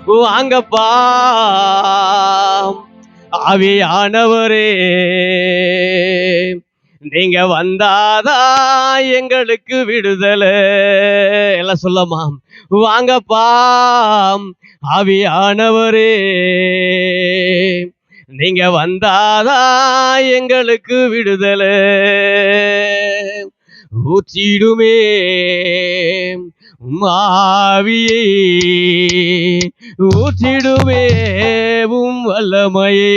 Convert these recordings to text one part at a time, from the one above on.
வாங்கப்பா ஆவியானவரே, நீங்க வந்தாதான் எங்களுக்கு விடுதலை. எல்லாம் சொல்லமா, வாங்கப்பா ஆவியானவரே, நீங்க வந்தாதான் எங்களுக்கு விடுதலை. ஊற்றிடுமே ஆவியை, ஊற்றிடுமே வல்லமையே.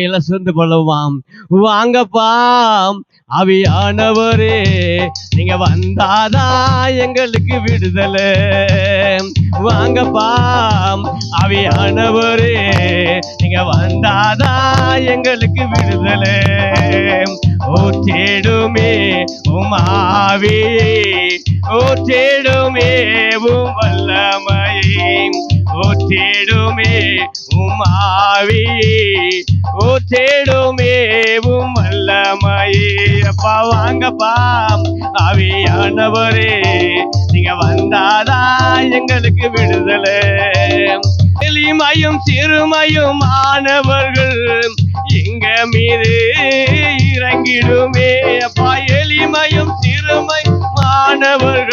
எல்லாம் சேர்ந்து கொள்ளுவாம். வாங்கப்பா ஆவியானவரே, நீங்க வந்தாதான் எங்களுக்கு விடுதலை. வாங்கப்பா ஆவியானவரே, நீங்க வந்தாதான் எங்களுக்கு விடுதலை. ஊற்றிடுமே ஆவியை, ஊற்றிடுமே வல்லமையை, ஊற்றிடுமே ஆவியை, ஊற்றிடுமே வல்லமையே. அப்பா வாங்கப்பா ஆவியானவரே, நீங்க வந்தாதான் எங்களுக்கு விடுதலை. எளிமையும் சிறுமையும் ஆனவர்கள் எங்க மீது இறங்கிடுமே. அப்பா எளிமையும் சிறுமை மாணவர்கள்